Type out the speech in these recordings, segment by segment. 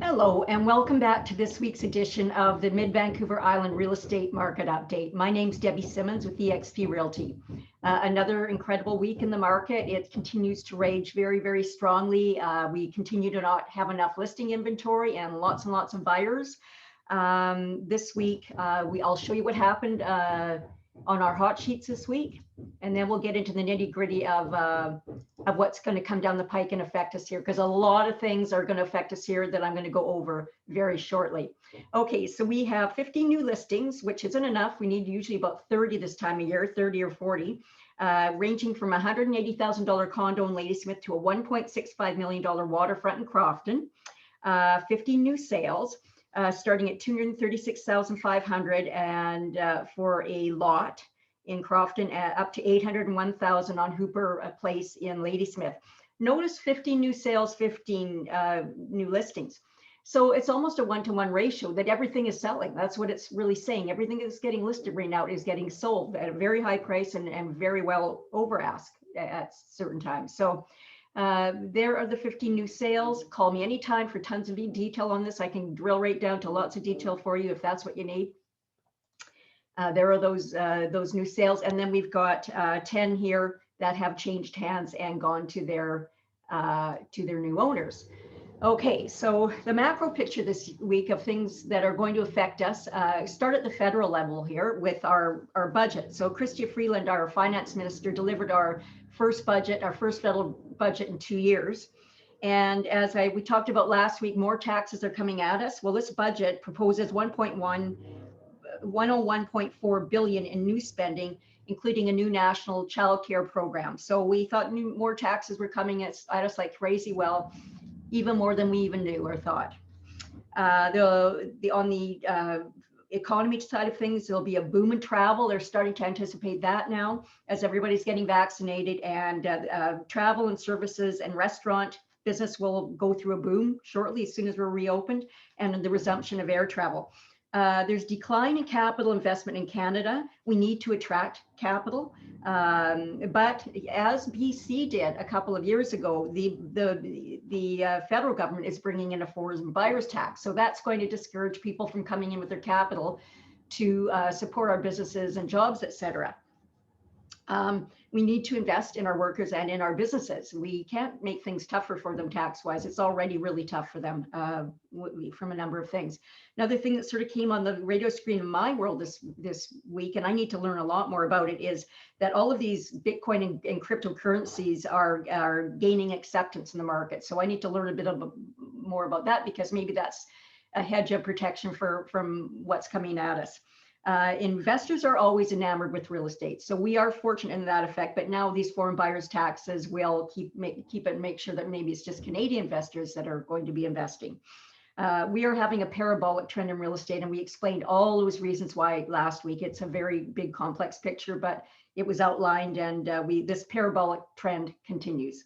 Hello, and welcome back to this week's edition of the Mid-Vancouver Island Real Estate Market Update. My name's Debbie Simmonds with eXp Realty. Another incredible week in the market. It continues to rage very, very strongly. We continue to not have enough listing inventory and lots of buyers. This week, I'll show you what happened on our hot sheets this week, and then we'll get into the nitty-gritty of what's going to come down the pike and affect us here, because a lot of things are going to affect us here that I'm going to go over very shortly. Okay, so we have 50 new listings, which isn't enough. We need usually about 30 this time of year, 30 or 40, ranging from a $180,000 condo in Ladysmith to a $1.65 million waterfront in Crofton. 50 new sales. Starting at $236,500 and for a lot in Crofton, up to $801,000 on Hooper Place in Ladysmith. Notice 15 new sales, 15 new listings. So it's almost a one-to-one ratio that everything is selling. That's what it's really saying. Everything that's getting listed right now is getting sold at a very high price and very well over ask at certain times. So there are the 50 new sales. Call me anytime for tons of detail on this. I can drill right down to lots of detail for you if that's what you need. There are those new sales, and then we've got 10 here that have changed hands and gone to their new owners. Okay, so the macro picture this week of things that are going to affect us start at the federal level here with our budget. So Chrystia Freeland, our finance minister, delivered our first budget, our first federal budget in 2 years. And as we talked about last week, more taxes are coming at us. Well, this budget proposes 101.4 billion in new spending, including a new national child care program. So we thought more taxes were coming at us like crazy. Well, even more than we even knew or thought. On the economy side of things, there'll be a boom in travel. They're starting to anticipate that now as everybody's getting vaccinated, and travel and services and restaurant business will go through a boom shortly as soon as we're reopened, and the resumption of air travel. There's decline in capital investment in Canada. We need to attract capital, but as BC did a couple of years ago, the federal government is bringing in a foreign buyers tax. So that's going to discourage people from coming in with their capital to support our businesses and jobs, etc. We need to invest in our workers and in our businesses. We can't make things tougher for them tax-wise. It's already really tough for them from a number of things. Another thing that sort of came on the radio screen in my world this week, and I need to learn a lot more about it, is that all of these Bitcoin and cryptocurrencies are gaining acceptance in the market. So I need to learn a bit more about that, because maybe that's a hedge of protection from what's coming at us. Investors are always enamored with real estate, so we are fortunate in that effect. But now these foreign buyers taxes will make sure that maybe it's just Canadian investors that are going to be investing. We are having a parabolic trend in real estate, and we explained all those reasons why last week. It's a very big, complex picture, but it was outlined, and this parabolic trend continues.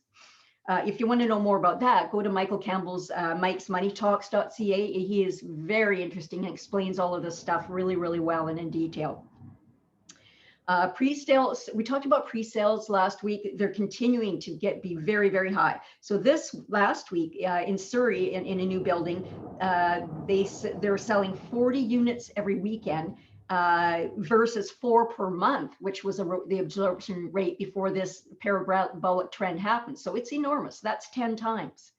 If you want to know more about that, go to Michael Campbell's mikesmoneytalks.ca. He is very interesting and explains all of this stuff really, really well and in detail. Pre-sales, we talked about pre-sales last week. They're continuing to be very, very high. So this last week in Surrey, in a new building, they're selling 40 units every weekend, versus 4 per month, which was the absorption rate before this parabolic trend happened. So it's enormous. That's 10 times.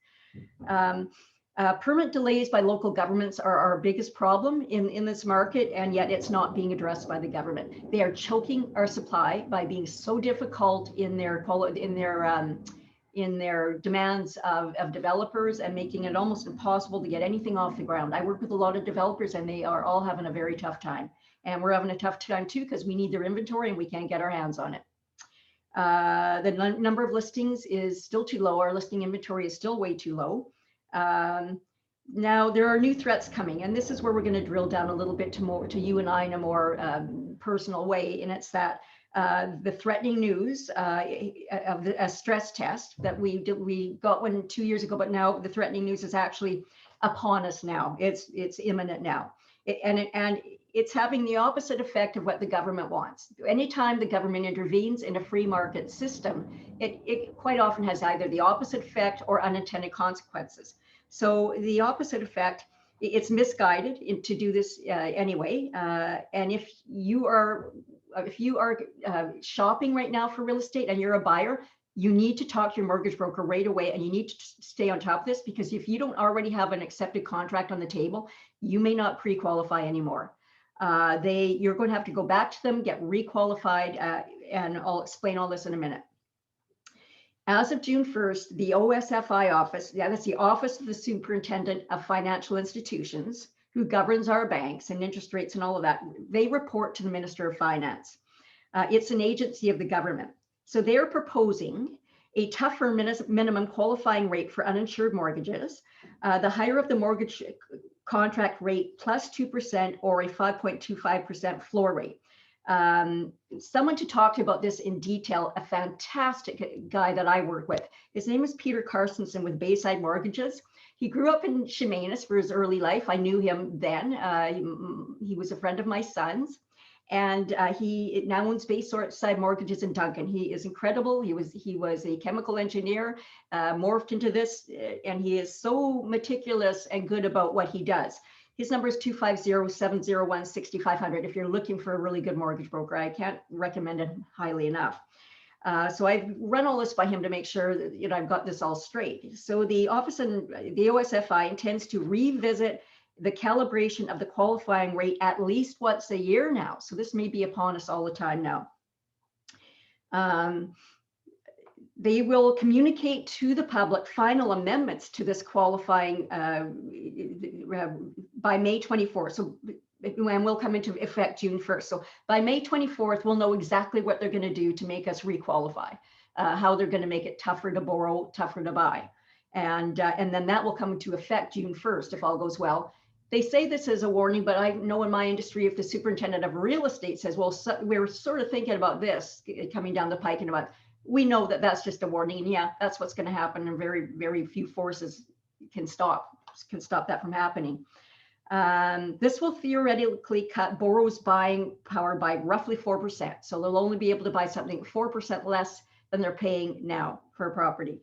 Permit delays by local governments are our biggest problem in this market, and yet it's not being addressed by the government. They are choking our supply by being so difficult in their demands of developers, and making it almost impossible to get anything off the ground. I work with a lot of developers, and they are all having a very tough time. And we're having a tough time too, because we need their inventory and we can't get our hands on it. The number of listings is still too low. Our listing inventory is still way too low. Now there are new threats coming, and this is where we're going to drill down a little bit to you and I in a more personal way. And it's that the threatening news of a stress test that we got one 2 years ago, but now the threatening news is actually upon us now. It's imminent now, and it's having the opposite effect of what the government wants. Anytime the government intervenes in a free market system, it quite often has either the opposite effect or unintended consequences. So the opposite effect, it's misguided to do this anyway. And if you are shopping right now for real estate and you're a buyer, you need to talk to your mortgage broker right away, and you need to stay on top of this, because if you don't already have an accepted contract on the table, you may not pre-qualify anymore. You're going to have to go back to them, get re-qualified, and I'll explain all this in a minute. As of June 1st, the OSFI office, that's the Office of the Superintendent of Financial Institutions, who governs our banks and interest rates and all of that, they report to the Minister of Finance. It's an agency of the government. So they're proposing a tougher minimum qualifying rate for uninsured mortgages, the higher of the mortgage contract rate plus 2% or a 5.25% floor rate. Someone to talk to about this in detail, a fantastic guy that I work with. His name is Peter Carstensen with Bayside Mortgages. He grew up in Chemainus for his early life. I knew him then. He was a friend of my son's, and he now owns Bayside Mortgages in Duncan. He is incredible. He was a chemical engineer, morphed into this, and he is so meticulous and good about what he does. His number is 250-701-6500 if you're looking for a really good mortgage broker. I can't recommend it highly enough. So I've run all this by him to make sure that I've got this all straight. So the office and the OSFI intends to revisit the calibration of the qualifying rate at least once a year now. So this may be upon us all the time now. They will communicate to the public final amendments to this qualifying by May 24th. So, and will come into effect June 1st. So by May 24th, we'll know exactly what they're going to do to make us requalify, how they're going to make it tougher to borrow, tougher to buy. And then that will come into effect June 1st if all goes well. They say this is a warning, but I know in my industry, if the superintendent of real estate says, well, we're sort of thinking about this coming down the pike, and about, we know that that's just a warning. And yeah, that's what's going to happen. And very, very few forces can stop that from happening. This will theoretically cut borrowers' buying power by roughly 4%. So they'll only be able to buy something 4% less than they're paying now for a property.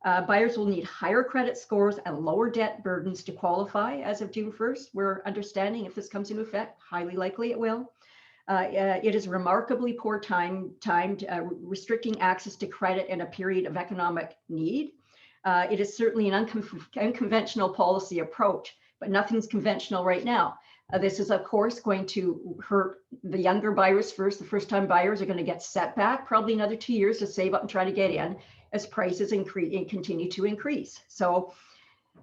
Buyers will need higher credit scores and lower debt burdens to qualify as of June 1st. We're understanding, if this comes into effect, highly likely it will. It is remarkably poor timed, restricting access to credit in a period of economic need. It is certainly an unconventional policy approach, but nothing's conventional right now. This is, of course, going to hurt the younger buyers first. The first-time buyers are going to get set back probably another 2 years to save up and try to get in as prices continue to increase. So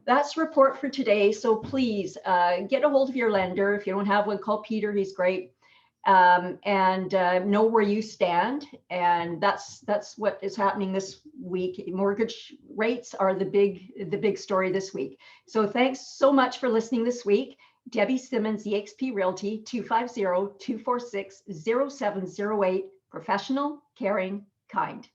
that's the report for today. So please get a hold of your lender. If you don't have one, call Peter. He's great. And know where you stand. And that's what is happening this week. Mortgage rates are the big story this week. So thanks so much for listening this week. Debbie Simmonds eXp Realty, 250-246-0708. Professional, caring, kind.